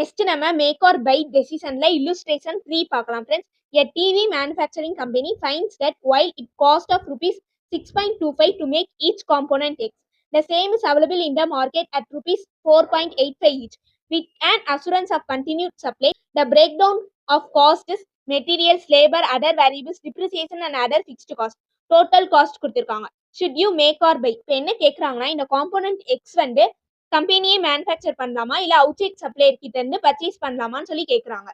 Next நம்ம make or buy டெசிஷன்ல illustration 3 பார்க்கலாம் friends. A TV manufacturing company finds that while it cost of rupees 6.25 to make each component X, the same is available in the market at rupees 4.85 each. With an assurance of continued supply, the breakdown of cost is materials, labor, other variables, depreciation and other fixed cost. Total cost கொடுத்திருக்காங்க. Should you make or buy? இப்போ என்ன கேட்குறாங்கன்னா, இந்த component X வந்து கம்பெனியே manufacture பண்ணலாமா இல்ல out side supplier கிட்ட இருந்து பர்ச்சேஸ் பண்ணலாமான்னு சொல்லி கேட்குறாங்க.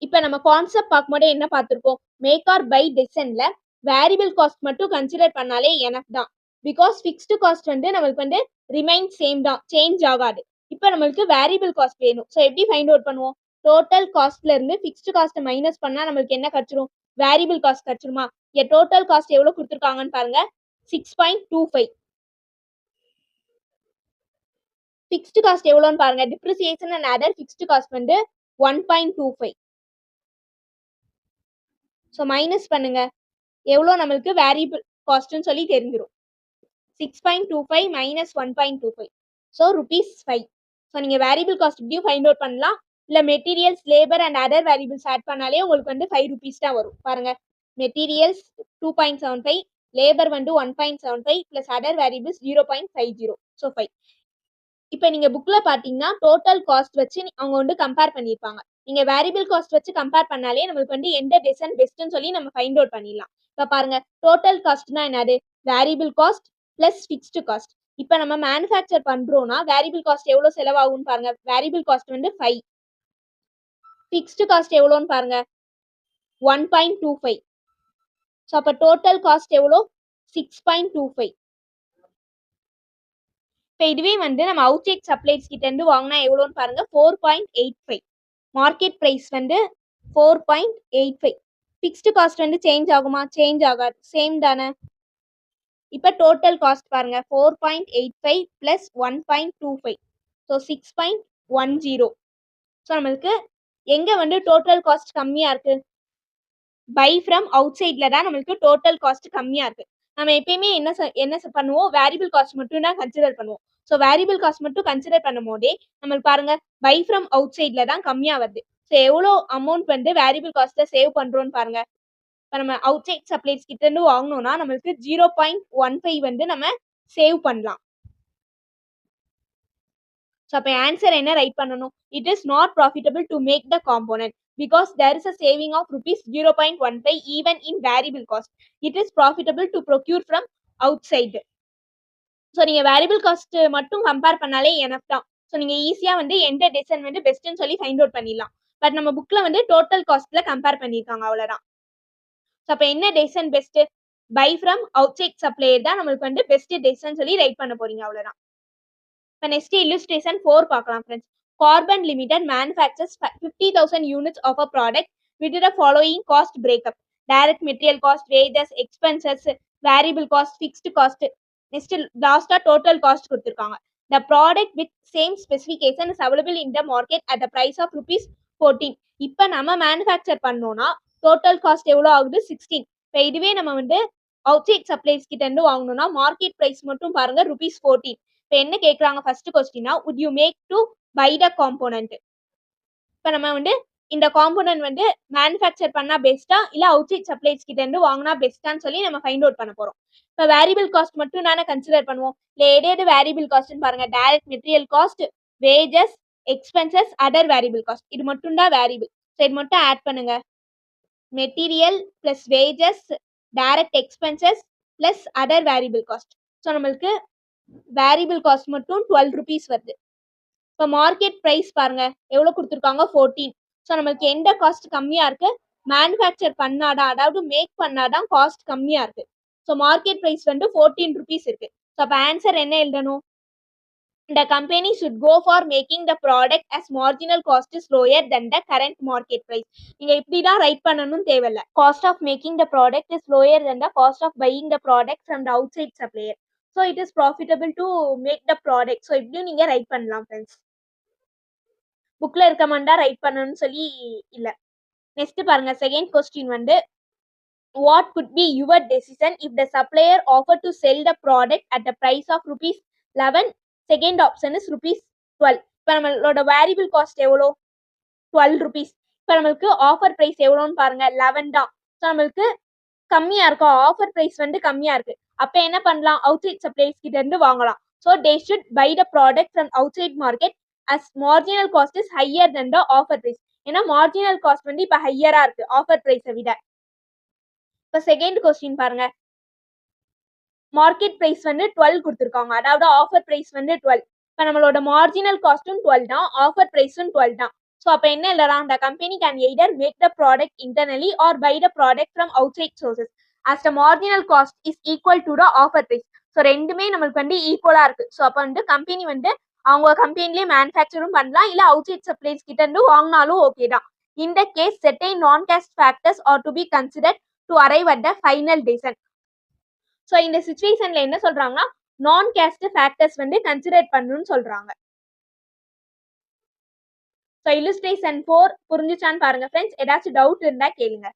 இப்போ நம்ம கான்செப்ட் பார்க்கும்போது என்ன பார்த்துருக்கோம், மேக் ஆர் பை டெசிஷன்ல வேரியபிள் காஸ்ட் மட்டும் கன்சிடர் பண்ணாலே எனஃப் தான். பிகாஸ் ஃபிக்ஸ்டு காஸ்ட் வந்து நம்மளுக்கு வந்து ரிமைன் சேம் தான், சேஞ்ச் ஆகாது. இப்போ நம்மளுக்கு வேரியபிள் காஸ்ட் வேணும். ஸோ எப்படி ஃபைண்ட் அவுட் பண்ணுவோம், டோட்டல் காஸ்ட்ல இருந்து ஃபிக்ஸ்டு காஸ்ட்டை மைனஸ் பண்ணா நம்மளுக்கு என்ன கிடைச்சிரும், வேரியபிள் காஸ்ட் கிடைச்சிருமா. டோட்டல் காஸ்ட் எவ்வளோ கொடுத்துருக்காங்கன்னு பாருங்க, 6.25. ஃபிக்ஸ்டு காஸ்ட் எவ்வளோன்னு பாருங்க, depreciation and other fixed cost வந்து 1.25. ஸோ மைனஸ் பண்ணுங்க, எவ்வளோ நம்மளுக்கு வேரியபிள் காஸ்ட்னு சொல்லி தெரிஞ்சிடும். 6.25 மைனஸ் 1.25, ஸோ ₹5. ஸோ நீங்கள் வேரியபிள் காஸ்ட் இப்படியும் ஃபைண்ட் அவுட் பண்ணலாம், இல்லை materials, labour and other variables add பண்ணாலே உங்களுக்கு வந்து ₹5 தான் வரும். பாருங்க, மெட்டீரியல்ஸ் 2.75, லேபர் வந்து 1.75 ப்ளஸ் அதர் வேரியபிள்ஸ் 0.50, ஸோ 5. இப்போ நீங்க புக்ல பாத்தீங்கன்னா டோட்டல் காஸ்ட் வச்சு அவங்க வந்து கம்பேர் பண்ணியிருப்பாங்க. நீங்க வேரியபிள் காஸ்ட் வச்சு கம்பேர் பண்ணாலே நம்மளுக்கு வந்து எந்த டெசிஷன் பெஸ்ட்னு சொல்லி நம்ம ஃபைண்ட் அவுட் பண்ணிடலாம். இப்போ பாருங்க, டோட்டல் காஸ்ட்னா என்னது, variable cost plus fixed cost. இப்போ நம்ம மேனுஃபேக்சர் பண்றோம்னா வேரியபிள் காஸ்ட் எவ்வளோ செலவாகும்னு பாருங்க, வேரியபிள் காஸ்ட் வந்து 5, ஃபிக்ஸ்டு காஸ்ட் எவ்வளோன்னு பாருங்க 1.25. ஸோ அப்போ டோட்டல் காஸ்ட் எவ்வளோ 6.25. இப்போ இதுவே வந்து நம்ம அவுட் சைட் சப்ளைஸ் கிட்ட இருந்து வாங்கினா எவ்வளோன்னு பாருங்க 4.85. மார்க்கெட் ப்ரைஸ் வந்து 4.85. ஃபிக்ஸ்டு காஸ்ட் வந்து சேஞ்ச் ஆகுமா, சேஞ்ச் ஆகாது, சேம் தானே. இப்போ டோட்டல் காஸ்ட் பாருங்க 4.85 பிளஸ் 1.25, ஸோ 6.10. ஸோ நம்மளுக்கு எங்க வந்து டோட்டல் காஸ்ட் கம்மியா இருக்கு, பை ஃப்ரம் அவுட் சைட்ல தான் நம்மளுக்கு டோட்டல் காஸ்ட் கம்மியா இருக்கு. நம்ம எப்பயுமே என்ன பண்ணுவோம், வேரியபிள் காஸ்ட் மட்டும் தான் கன்சிடர் பண்ணுவோம். ஸோ வேரியபிள் காஸ்ட் மட்டும் கன்சிடர் பண்ணும் போதே நம்மளுக்கு பாருங்க பை ஃப்ரம் அவுட் சைட்ல தான் கம்மியா வருது. ஸோ எவ்வளோ அமௌண்ட் வந்து வேரியபிள் காஸ்ட்ல சேவ் பண்றோம்னு பாருங்க. இப்போ நம்ம அவுட் சைட் சப்ளைஸ் கிட்ட இருந்து வாங்கணும்னா நம்மளுக்கு 0.15 வந்து நம்ம சேவ் பண்ணலாம். ஸோ அப்போ ஆன்சர் என்ன ரைட் பண்ணணும், it is not profitable to make the component because there is a saving of ₹0.15 even in variable cost. It is profitable to procure from outside. So நீங்கள் வேரியபிள் காஸ்ட் மட்டும் compare பண்ணாலே enough தான். So நீங்கள் ஈஸியாக வந்து எந்த decision வந்து பெஸ்ட்னு சொல்லி ஃபைண்ட் அவுட் பண்ணிடலாம். பட் நம்ம புக்கில் வந்து டோட்டல் காஸ்ட்டில் கம்பேர் பண்ணியிருக்காங்க, அவ்வளோதான். ஸோ அப்போ என்ன decision best, buy from outside supplier தான் நம்மளுக்கு வந்து பெஸ்ட் டெசிஷன் சொல்லி ரைட் பண்ண போறீங்க, அவ்வளோதான். இப்போ நெக்ஸ்ட் இல்லுஸ்ட்ரேஷன் 4 பார்க்கலாம் friends. Carbon Limited manufactures 50,000 units of a product with the following cost breakup: direct material cost, wages, expenses, variable cost, fixed cost. Next last total cost கொடுத்திருக்காங்க. The product with same specification is available in the market at the price of ₹14. இப்போ நம்ம manufacture பண்ணோம்னா total cost எவ்வளோ ஆகுது 16. இப்போ இதுவே நம்ம வந்து அவுட் சைட் சப்ளைஸ் கிட்ட இருந்து வாங்கணும்னா மார்க்கெட் பிரைஸ் மட்டும் பாருங்க ₹14. இப்போ என்ன கேட்குறாங்க first கொஸ்டினா, would you make to buy the component? இப்போ நம்ம வந்து இந்த காம்போனன்ட் வந்து மேனுஃபேக்சர் பண்ணா பெஸ்ட்டா இல்லை அவுட் சைட் சப்ளைஸ் கிட்ட இருந்து வாங்கினா பெஸ்ட்டான்னு சொல்லி நம்ம ஃபைண்ட் அவுட் பண்ண போறோம். இப்போ வேரியபிள் காஸ்ட் மட்டும் தானே கன்சிடர் பண்ணுவோம். இல்லை எது வேரியபிள் காஸ்ட்னு பாருங்க, direct material cost, wages, expenses, other variable cost. இது மட்டும் தான் வேரியபிள். ஸோ இது மட்டும் ஆட் பண்ணுங்க, material plus wages, direct expenses plus other variable cost. So நம்மளுக்கு வேரியபிள் காஸ்ட் மட்டும் ₹12 வருது. இப்போ மார்க்கெட் ப்ரைஸ் பாருங்க எவ்வளோ கொடுத்துருக்காங்க 14. ஸோ நம்மளுக்கு எந்த காஸ்ட் கம்மியா இருக்கு, மேனுஃபேக்சர் பண்ணாதான், அதாவது மேக் பண்ணாதான் காஸ்ட் கம்மியா இருக்கு. ஸோ மார்க்கெட் ப்ரைஸ் வந்து ₹14 இருக்கு. ஸோ அப்போ ஆன்சர் என்ன எழுதணும், the company should go for making the product as marginal cost is lower than the current market price. நீங்க இப்படி தான் ரைட் பண்ணணும் தேவையில்ல. Cost of making the product is lower than the cost of buying the product from the outside supplier. So it is profitable to make the product. So இப்படியும் நீங்க right பண்ணலாம் friends. புக்ல இருக்க மாட்டா ரைட் பண்ணணும்னு சொல்லி இல்ல. நெக்ஸ்ட் பாருங்க, செகண்ட் கொஸ்டின் வந்து what could be your decision if the supplier offered to sell the product at the price of ₹11? Second option is ₹12. இப்போ நம்மளோட வேரியபிள் காஸ்ட் எவ்வளோ 12 rupees. இப்போ நம்மளுக்கு ஆஃபர் ப்ரைஸ் எவ்வளோன்னு பாருங்க 11 தான். ஸோ நம்மளுக்கு கம்மியா இருக்கா, ஆஃபர் ப்ரைஸ் வந்து கம்மியா இருக்கு. அப்போ என்ன பண்ணலாம், அவுட் சைட் சப்ளைஸ் கிட்ட இருந்து வாங்கலாம். So they should buy the product from outside market as marginal cost is higher than the offer price. ஏன்னா மார்ஜினல் காஸ்ட் வந்து இப்போ ஹையரா இருக்கு ஆஃபர் ப்ரைஸை விட. இப்போ செகண்ட் கொஸ்டின் பாருங்க, மார்க்கெட் ப்ரைஸ் வந்து 12 கொடுத்துருக்காங்க, அதாவது ஆஃபர் ப்ரைஸ் வந்து 12. இப்போ நம்மளோட மார்ஜினல் காஸ்ட்டும் 12 தான், ஆஃபர் ப்ரைஸும் 12 தான். ஸோ அப்போ என்ன இல்லைனா the company can either make the product internally or buy the product from outside sources as the marginal cost is equal to the offer price. So ரெண்டுமே நம்மளுக்கு வந்து ஈக்குவலா இருக்கு. ஸோ அப்போ வந்து கம்பெனி வந்து அவங்க கம்பெனிலேயே மேனுஃபேக்சரும் பண்ணலாம், இல்லை அவுட் சைட் சப்ளைஸ் கிட்ட இருந்து வாங்கினாலும் ஓகே தான். In the case, certain non-cash factors are to be considered to arrive at the final decision. So இந்த சுச்சுவேஷன்ல என்ன சொல்றாங்கன்னா நான் கேஸ்ட் ஃபேக்டர்ஸ் வந்து கன்சிடர் பண்ணணும்னு சொல்றாங்க. ஸோ இல்லுஸ்ட்ரேஷன் 4 புரிஞ்சுச்சான்னு பாருங்க ஃப்ரெண்ட்ஸ். ஏதாச்சும் டவுட் இருந்தா கேளுங்க.